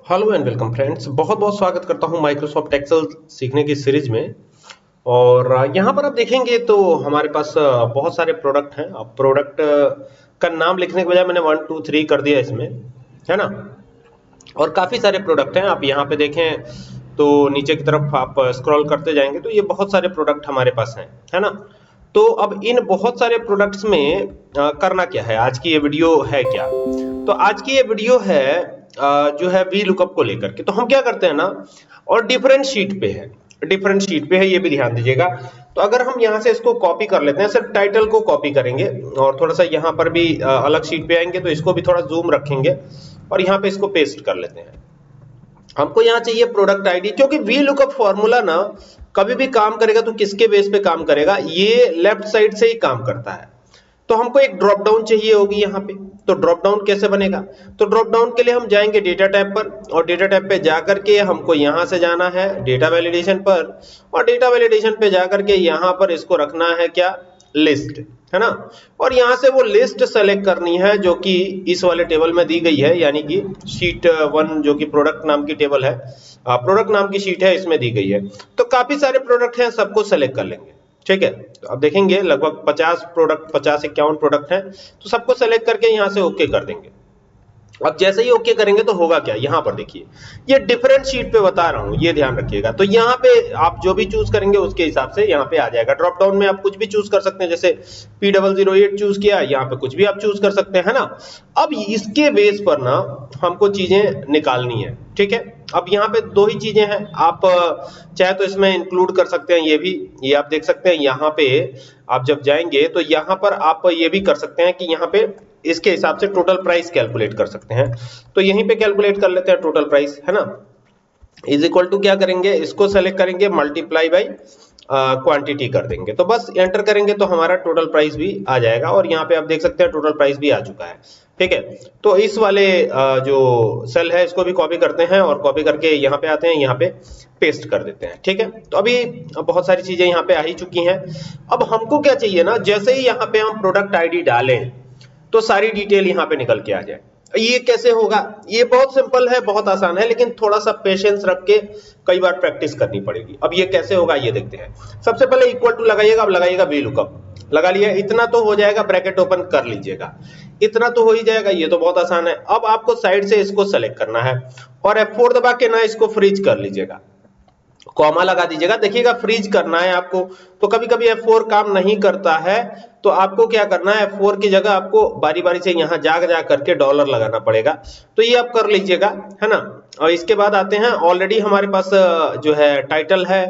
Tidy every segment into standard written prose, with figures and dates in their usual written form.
Hello and welcome friends, बहुत बहुत स्वागत करता हूं माइक्रोसॉफ्ट एक्सेल सीखने की सीरीज में। और यहां पर आप देखेंगे तो हमारे पास बहुत सारे प्रोडक्ट हैं। अब प्रोडक्ट का नाम लिखने के बजाय मैंने 1 2 3 कर दिया इसमें, है ना। और काफी सारे प्रोडक्ट हैं। आप यहाँ पे देखें तो नीचे की तरफ आप स्क्रॉल करते जाएंगे तो ये बहुत सारे प्रोडक्ट हमारे पास हैं, है ना। तो अब इन बहुत सारे प्रोडक्ट्स में करना क्या है, आज की ये वीडियो है क्या। तो आज की ये वीडियो है जो है वी लुकअप को लेकर के। तो हम क्या करते हैं ना, और डिफरेंट शीट पे है, डिफरेंट शीट पे है, ये भी ध्यान दीजिएगा। तो अगर हम यहाँ से इसको कॉपी कर लेते हैं, सिर्फ टाइटल को कॉपी करेंगे और थोड़ा सा यहाँ पर भी अलग शीट पे आएंगे तो इसको भी थोड़ा जूम रखेंगे और यहाँ पे इसको पेस्ट कर लेते हैं। हमको यहाँ चाहिए प्रोडक्ट आईडी, क्योंकि वी लुकअप फॉर्मूला ना कभी भी काम करेगा तो किसके बेस पे काम करेगा, ये लेफ्ट साइड से ही काम करता है। तो हमको एक ड्रॉप डाउन चाहिए होगी यहाँ पे। तो ड्रॉप डाउन कैसे बनेगा, तो ड्रॉप डाउन के लिए हम जाएंगे डेटा टैब पर, और डेटा टैब पे जाकर के हमको यहाँ से जाना है डेटा वैलिडेशन पर, और डेटा वैलिडेशन पे जाकर के यहाँ पर इसको रखना है क्या, लिस्ट, है ना। और यहाँ से वो लिस्ट सेलेक्ट करनी है जो कि इस वाले टेबल में दी गई है, यानी कि शीट 1 जो कि प्रोडक्ट नाम की टेबल है, प्रोडक्ट नाम की शीट है, इसमें दी गई है। तो काफी सारे प्रोडक्ट हैं, सबको सेलेक्ट कर लेंगे, ठीक है। तो अब देखेंगे लगभग 50 प्रोडक्ट, 50-51 प्रोडक्ट हैं, तो सबको सेलेक्ट करके यहाँ से ओके कर देंगे। अब जैसे ही ओके करेंगे तो होगा क्या, यहाँ पर देखिए ये डिफरेंट शीट पे बता रहा हूँ, ये ध्यान रखिएगा। तो यहाँ पे आप जो भी चूज करेंगे उसके हिसाब से यहाँ पे आ जाएगा। ड्रॉप डाउन में आप कुछ भी चूज कर सकते हैं, जैसे P008 चूज किया, यहाँ पे कुछ भी आप चूज कर सकते हैं, है ना। अब इसके बेस पर ना हमको चीजें निकालनी है, ठीक है। अब यहाँ पे दो ही चीजें हैं, आप चाहे तो इसमें इंक्लूड कर सकते हैं, ये भी, ये आप देख सकते हैं। यहाँ पे आप जब जाएंगे तो यहाँ पर आप ये भी कर सकते हैं कि यहाँ पे इसके हिसाब से टोटल प्राइस कैलकुलेट कर सकते हैं। तो यहीं पे कैलकुलेट कर लेते हैं टोटल प्राइस, है ना। इज इक्वल टू क्या करेंगे, इसको सेलेक्ट करेंगे, मल्टीप्लाई बाई क्वांटिटी कर देंगे। तो बस एंटर करेंगे तो हमारा टोटल प्राइस भी आ जाएगा, और यहाँ पे आप देख सकते हैं टोटल प्राइस भी आ चुका है, ठीक है। तो इस वाले जो सेल है इसको भी कॉपी करते हैं, और कॉपी करके यहाँ पे आते हैं, यहाँ पे पेस्ट कर देते हैं, ठीक है। तो अभी बहुत सारी चीजें यहाँ पे आ ही चुकी हैं। अब हमको क्या चाहिए ना, जैसे ही यहाँ पे हम प्रोडक्ट आईडी डालें तो सारी डिटेल यहाँ पे निकल के आ जाए। ये कैसे होगा, ये बहुत सिंपल है, बहुत आसान है, लेकिन थोड़ा सा पेशेंस रख के कई बार प्रैक्टिस करनी पड़ेगी। अब ये कैसे होगा ये देखते हैं। सबसे पहले इक्वल टू लगाइएगा, अब लगाइएगा वी लुकअप, लगा लिया, इतना तो हो जाएगा, ब्रैकेट ओपन कर लीजिएगा, इतना तो हो ही जाएगा, ये तो बहुत आसान है। अब आपको साइड से इसको सेलेक्ट करना है और F4 दबा के ना इसको फ्रीज कर लीजिएगा, कॉमा लगा दीजिएगा। देखिएगा फ्रीज करना है आपको, तो कभी कभी F4 काम नहीं करता है, तो आपको क्या करना है, F4 की जगह आपको बारी बारी से यहाँ जा करके डॉलर लगाना पड़ेगा। तो ये आप कर लीजिएगा, है ना। और इसके बाद आते हैं, ऑलरेडी हमारे पास जो है टाइटल है,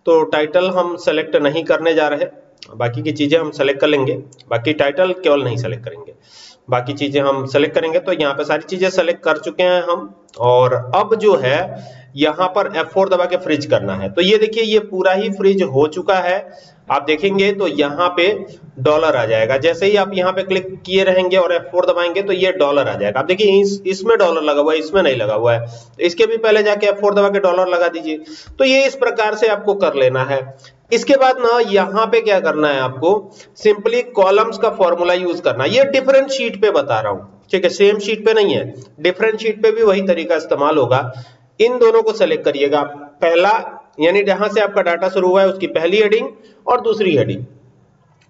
तो टाइटल हम सेलेक्ट नहीं करने जा रहे, बाकी की चीजें हम सेलेक्ट कर लेंगे। बाकी टाइटल केवल नहीं सेलेक्ट करेंगे, बाकी चीजें हम सेलेक्ट करेंगे। तो यहाँ पे सारी चीजें सेलेक्ट कर चुके हैं हम, और अब जो है यहाँ पर F4 दबा के फ्रीज करना है। तो ये देखिए ये पूरा ही फ्रीज हो चुका है। आप देखेंगे तो यहाँ पे डॉलर आ जाएगा, जैसे ही आप यहाँ पे क्लिक किए रहेंगे और F4 दबाएंगे तो ये डॉलर आ जाएगा। आप देखिए इसमें डॉलर लगा हुआ है, इसमें नहीं लगा हुआ है, इसके भी पहले जाके F4 दबा के डॉलर लगा दीजिए। तो ये इस प्रकार से आपको कर लेना है। इसके बाद ना यहाँ पे क्या करना है, आपको सिंपली कॉलम्स का फॉर्मूला यूज करना है। ये डिफरेंट शीट पे बता रहा हूँ, ठीक है, सेम शीट पे नहीं है, डिफरेंट शीट पे भी वही तरीका इस्तेमाल होगा। इन दोनों को सेलेक्ट करिएगा, पहला यानी जहां से आपका डाटा शुरू हुआ है उसकी पहली हेडिंग और दूसरी हेडिंग,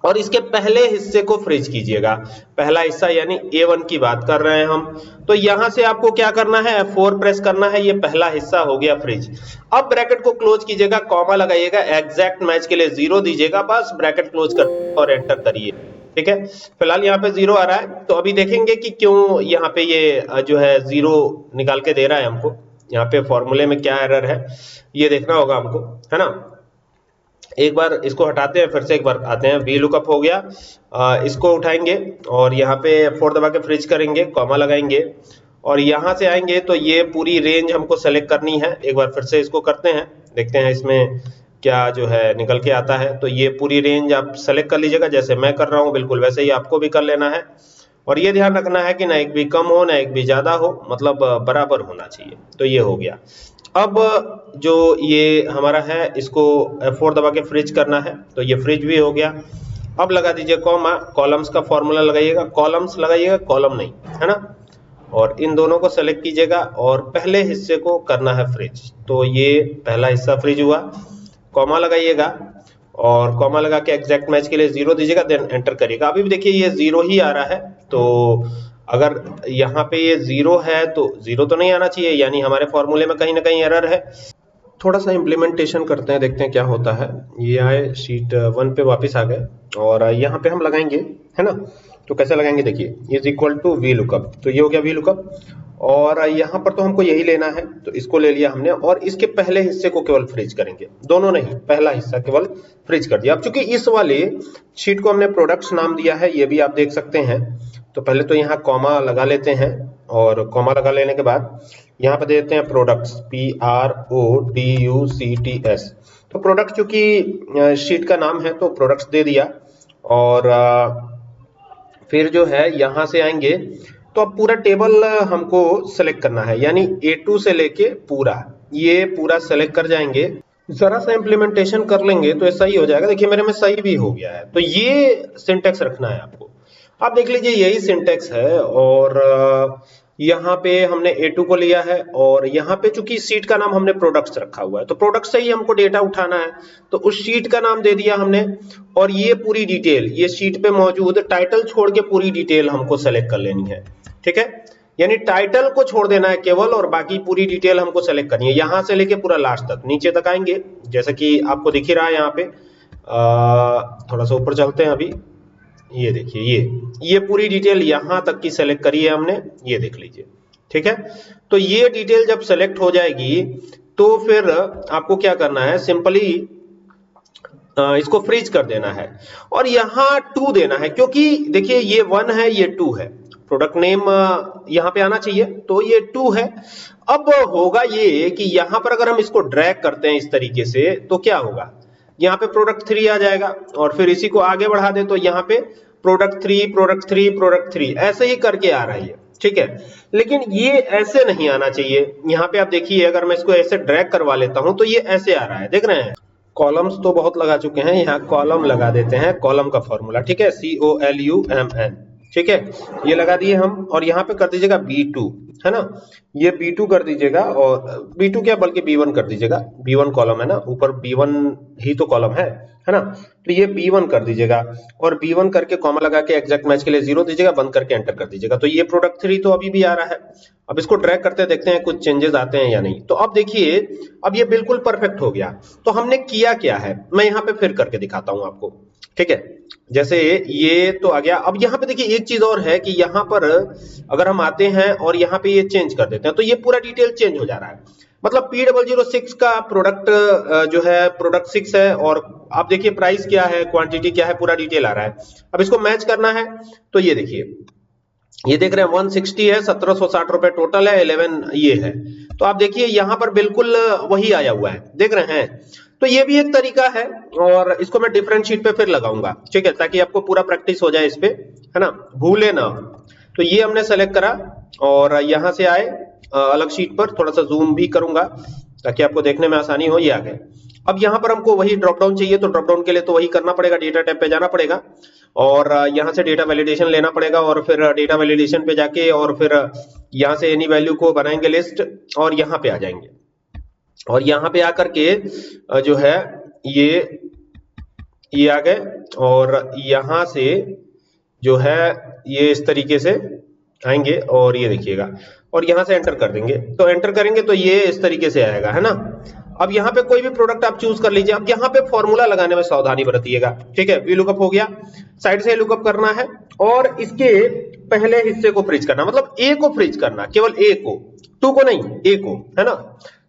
और इसके पहले हिस्से को फ्रीज कीजिएगा। पहला हिस्सा यानी A1 की बात कर रहे हैं हम, तो यहां से आपको क्या करना है, F4 प्रेस करना है, ये पहला हिस्सा हो गया फ्रीज। अब ब्रैकेट को क्लोज कीजिएगा, कॉमा लगाइएगा, एग्जैक्ट मैच के लिए 0 दीजिएगा, बस ब्रैकेट क्लोज कर और एंटर करिए, ठीक है। फिलहाल यहाँ पे 0 आ रहा है, तो अभी देखेंगे कि क्यों यहाँ पे ये जो है 0 निकाल के दे रहा है हमको। यहाँ पे फॉर्मूले में क्या एरर है ये देखना होगा हमको, है ना। एक बार इसको हटाते हैं, फिर से एक बार आते हैं। वी लुकअप हो गया, इसको उठाएंगे और यहाँ पे F4 दबा के फ्रीज करेंगे, कॉमा लगाएंगे, और यहाँ से आएंगे तो ये पूरी रेंज हमको सेलेक्ट करनी है। एक बार फिर से इसको करते हैं, देखते हैं इसमें क्या जो है निकल के आता है। तो ये पूरी रेंज आप सेलेक्ट कर लीजिएगा, जैसे मैं कर रहा हूँ बिल्कुल वैसे ही आपको भी कर लेना है। और ये ध्यान रखना है कि ना एक भी कम हो ना एक भी ज्यादा हो, मतलब बराबर होना चाहिए। तो ये हो गया। अब जो ये हमारा है इसको F4 दबा के फ्रीज करना है, तो ये फ्रीज भी हो गया। अब लगा दीजिए कॉमा, कॉलम्स का फॉर्मूला लगाइएगा, कॉलम्स लगाइएगा, कॉलम नहीं, है ना। और इन दोनों को सेलेक्ट कीजिएगा और पहले हिस्से को करना है फ्रीज। तो ये पहला हिस्सा फ्रीज हुआ, कॉमा लगाइएगा और कॉमा लगा के एग्जैक्ट मैच के लिए 0 दीजिएगा, देन एंटर करिएगा। अभी भी देखिए ये 0 ही आ रहा है, तो अगर यहाँ पे ये 0 है तो 0 तो नहीं आना चाहिए, यानी हमारे फॉर्मूले में कहीं ना कहीं एरर है। थोड़ा सा इम्प्लीमेंटेशन करते हैं, देखते हैं क्या होता है। ये आए शीट 1 पे वापस आ गए और यहाँ पे हम लगाएंगे, है ना। तो कैसे लगाएंगे, देखिए इज इक्वल टू VLOOKUP, तो ये हो गया VLOOKUP और यहाँ पर तो हमको यही लेना है, तो इसको ले लिया हमने और इसके पहले हिस्से को केवल फ्रीज करेंगे, दोनों नहीं, पहला हिस्सा केवल फ्रीज कर दिया। अब चूंकि इस वाले शीट को हमने प्रोडक्ट्स नाम दिया है, ये भी आप देख सकते हैं, तो पहले तो यहाँ कॉमा लगा लेते हैं और कॉमा लगा लेने के बाद यहाँ पे देते हैं प्रोडक्ट्स, PRODUCTS। तो प्रोडक्ट चूंकि शीट का नाम है तो प्रोडक्ट्स दे दिया और फिर जो है यहाँ से आएंगे तो अब पूरा टेबल हमको सेलेक्ट करना है, यानी A2 से लेके पूरा, ये पूरा सेलेक्ट कर जाएंगे। जरा सा इम्प्लीमेंटेशन कर लेंगे तो सही हो जाएगा। देखिए मेरे में सही भी हो गया है। तो ये सिंटेक्स रखना है आपको, आप देख लीजिए यही सिंटेक्स है और यहाँ पे हमने A2 को लिया है और यहाँ पे चूंकि शीट का नाम हमने प्रोडक्ट्स रखा हुआ है तो प्रोडक्ट से ही हमको डेटा उठाना है, तो उस शीट का नाम दे दिया हमने और ये पूरी डिटेल, ये शीट पे मौजूद टाइटल छोड़ के पूरी डिटेल हमको सेलेक्ट कर लेनी है, ठीक है। यानी टाइटल को छोड़ देना है केवल और बाकी पूरी डिटेल हमको सेलेक्ट करनी है, यहाँ से लेके पूरा लास्ट तक, नीचे तक आएंगे जैसा कि आपको दिख ही रहा है यहाँ पे। थोड़ा सा ऊपर चलते हैं अभी, ये देखिए ये पूरी डिटेल यहाँ तक की सेलेक्ट करी है हमने, ये देख लीजिए, ठीक है। तो ये डिटेल जब सेलेक्ट हो जाएगी तो फिर आपको क्या करना है, सिंपली इसको फ्रीज कर देना है और यहाँ 2 देना है, क्योंकि देखिए ये 1 है ये 2 है, प्रोडक्ट नेम यहाँ पे आना चाहिए, तो ये 2 है। अब होगा ये कि यहाँ पर अगर हम इसको ड्रैग करते हैं इस तरीके से तो क्या होगा, यहाँ पे प्रोडक्ट 3 आ जाएगा और फिर इसी को आगे बढ़ा दे तो यहाँ पे प्रोडक्ट 3 प्रोडक्ट 3 प्रोडक्ट 3 ऐसे ही करके आ रहा है ये, ठीक है। लेकिन ये ऐसे नहीं आना चाहिए। यहाँ पे आप देखिए अगर मैं इसको ऐसे ड्रैग करवा लेता हूं तो ये ऐसे आ रहा है, देख रहे हैं। कॉलम्स तो बहुत लगा चुके हैं, यहाँ कॉलम लगा देते हैं, कॉलम का फॉर्मूला, ठीक है, COLUMN, ठीक है, ये लगा दिए हम और यहाँ पे कर दीजिएगा B2, है ना, ये B2 कर दीजिएगा और B2 क्या बल्कि B1 कर दीजिएगा, B1 कॉलम है ना, ऊपर B1 ही तो कॉलम है ना, तो ये B1 कर दीजिएगा और B1 करके कॉमा लगा के एग्जैक्ट मैच के लिए 0 दीजिएगा, बंद करके एंटर कर दीजिएगा। तो ये प्रोडक्ट 3 तो अभी भी आ रहा है। अब इसको ड्रैग करते देखते हैं कुछ चेंजेस आते हैं या नहीं। तो अब देखिए अब ये बिल्कुल परफेक्ट हो गया। तो हमने किया क्या है, मैं यहाँ पे फिर करके दिखाता हूँ आपको, ठीक है। जैसे ये तो आ गया। अब यहाँ पे देखिए एक चीज और है कि यहाँ पर अगर हम आते हैं और यहाँ पे ये चेंज कर देते हैं तो ये पूरा डिटेल चेंज हो जा रहा है। मतलब P006 का प्रोडक्ट जो है प्रोडक्ट 6 है और आप देखिए प्राइस क्या है, क्वांटिटी क्या है, पूरा डिटेल आ रहा है। अब इसको मैच करना है तो ये देखिए, ये देख रहे हैं 160 है, 1760 रुपए टोटल है, 11 ये है। तो आप देखिए यहाँ पर बिल्कुल वही आया हुआ है, देख रहे हैं। तो ये भी एक तरीका है और इसको मैं डिफरेंट शीट पे फिर लगाऊंगा, ठीक है, ताकि आपको पूरा प्रैक्टिस हो जाए इस पे, है ना, भूले ना। तो ये हमने सेलेक्ट करा और यहाँ से आए अलग शीट पर, थोड़ा सा जूम भी करूंगा ताकि आपको देखने में आसानी हो। ये आ गए। अब यहाँ पर हमको वही ड्रॉप डाउन चाहिए, तो ड्रॉप डाउन के लिए तो वही करना पड़ेगा, डेटा टैब पे जाना पड़ेगा और यहाँ से डेटा वैलिडेशन लेना पड़ेगा और फिर डेटा वैलिडेशन पे जाके और फिर यहाँ से एनी वैल्यू को बनाएंगे लिस्ट और यहाँ पे आ जाएंगे और यहाँ पे आकर के जो है ये आ गए और यहाँ से जो है ये इस तरीके से आएंगे और ये देखिएगा और यहाँ से एंटर कर देंगे। तो एंटर करेंगे तो ये इस तरीके से आएगा, है ना। अब यहाँ पे कोई भी प्रोडक्ट आप चूज कर लीजिए। अब यहाँ पे फॉर्मूला लगाने में सावधानी बरतिएगा, ठीक है। VLOOKUP हो गया, साइड से लुकअप करना है और इसके पहले हिस्से को फ्रीज करना, मतलब A को फ्रीज करना, केवल A को, 2 को नहीं, A को, है ना।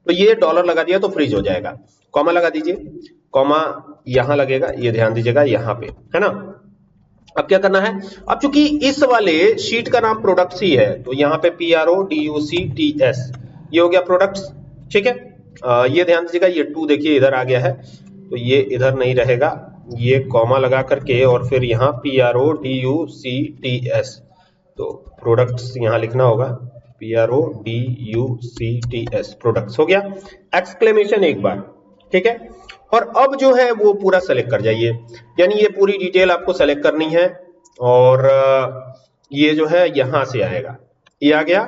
तो ये डॉलर लगा दिया तो फ्रीज हो जाएगा। कॉमा लगा दीजिए, कॉमा यहाँ लगेगा, ये ध्यान दीजिएगा यहाँ पे, है ना। अब क्या करना है, अब चूंकि इस वाले शीट का नाम प्रोडक्ट्स ही है तो यहाँ पे PRODUCTS ये हो गया प्रोडक्ट्स, ठीक है। ये ध्यान दीजिएगा, ये 2 देखिए इधर आ गया है तो ये इधर नहीं रहेगा, ये कॉमा लगा करके और फिर यहाँ PRODUCTS, तो प्रोडक्ट्स यहाँ लिखना होगा, PRODUCTS, प्रोडक्ट्स हो गया, एक्सक्लेमेशन एक बार, ठीक है। और अब जो है वो पूरा सेलेक्ट कर जाइए, यानी ये पूरी डिटेल आपको सेलेक्ट करनी है और ये जो है यहां से आएगा, ये आ गया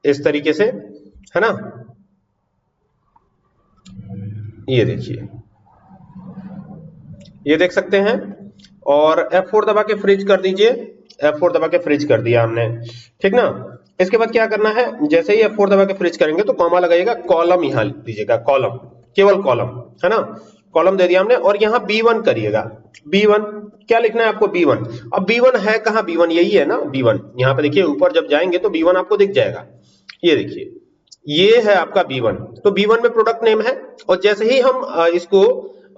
इस तरीके से, है ना। ये देखिए, ये देख सकते हैं। और F4 दबा के फ्रीज कर दीजिए, F4 दबा के फ्रीज कर दिया हमने, ठीक ना। इसके बाद क्या करना है, जैसे ही F4 दबा के फ्रीज करेंगे तो कॉमा लगाइएगा, कॉलम यहां दीजिएगा, कॉलम, केवल कॉलम, है ना। कॉलम दे दिया हमने और यहां B1 करिएगा। B1 क्या लिखना है आपको, B1। अब B1 है कहां, B1 यही है ना, B1 यहाँ पे देखिए, ऊपर जब जाएंगे तो B1 आपको दिख जाएगा। ये देखिए, ये है आपका B1। तो B1 में प्रोडक्ट नेम है, और जैसे ही हम इसको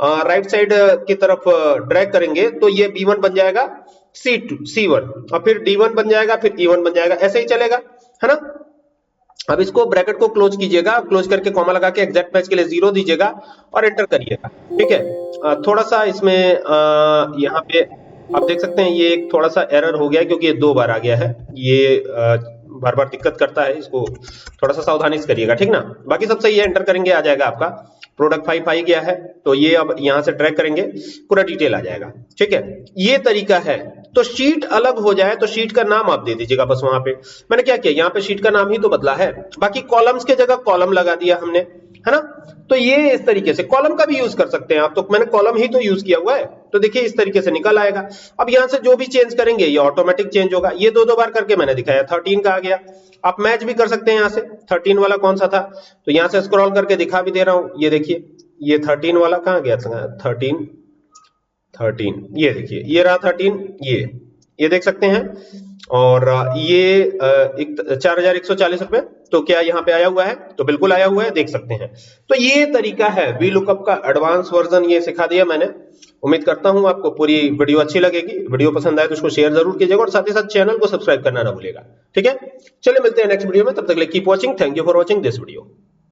राइट साइड की तरफ ड्रैग करेंगे तो ये B1 बन जाएगा C1, और फिर D1 बन जाएगा, फिर E1 बन जाएगा, ऐसे ही चलेगा, है ना। अब इसको ब्रैकेट को क्लोज कीजिएगा, क्लोज करके कॉमा लगा के एग्जैक्ट मैच के लिए 0 दीजिएगा और एंटर करिएगा, ठीक है। थोड़ा सा इसमें यहाँ पे आप देख सकते हैं, ये एक थोड़ा सा एरर हो गया है क्योंकि ये 2 बार आ गया है, ये बार बार दिक्कत करता है, इसको थोड़ा सा सावधानी से करिएगा, ठीक ना। बाकी सब सही है, एंटर करेंगे आ जाएगा आपका प्रोडक्ट 5 आ गया है। तो ये अब यहां से ट्रैक करेंगे, पूरा डिटेल आ जाएगा, ठीक है। ये तरीका है। तो शीट अलग हो जाए तो शीट का नाम आप दे दीजिएगा, बस वहां पे मैंने क्या किया, यहाँ पे शीट का नाम ही तो बदला है, बाकी कॉलम्स के जगह कॉलम लगा दिया हमने, है ना। तो ये इस तरीके से कॉलम का भी यूज कर सकते हैं आप, तो मैंने कॉलम ही तो यूज किया हुआ है, तो देखिए इस तरीके से निकल आएगा। अब यहां से जो भी चेंज करेंगे ये ऑटोमेटिक चेंज होगा। ये 2 बार करके मैंने दिखाया, 13 का आ गया। आप मैच भी कर सकते हैं यहाँ से, 13 वाला कौन सा था, तो यहां से स्क्रॉल करके दिखा भी दे रहा हूं, ये देखिए, ये 13 वाला कहां गया था, 13, ये देखिए, ये रहा 13, ये देख सकते हैं। और ये 4140 रुपए, तो क्या यहाँ पे आया हुआ है, तो बिल्कुल आया हुआ है, देख सकते हैं। तो ये तरीका है, वीलुकअप का एडवांस वर्जन ये सिखा दिया मैंने। उम्मीद करता हूं आपको पूरी वीडियो अच्छी लगेगी। वीडियो पसंद आए तो उसको शेयर जरूर कीजिएगा और साथ ही साथ चैनल को सब्सक्राइब करना ना भूलिएगा, ठीक है। चलिए मिलते हैं नेक्स्ट वीडियो में, तब तक के लिए keep watching, thank you for watching this video.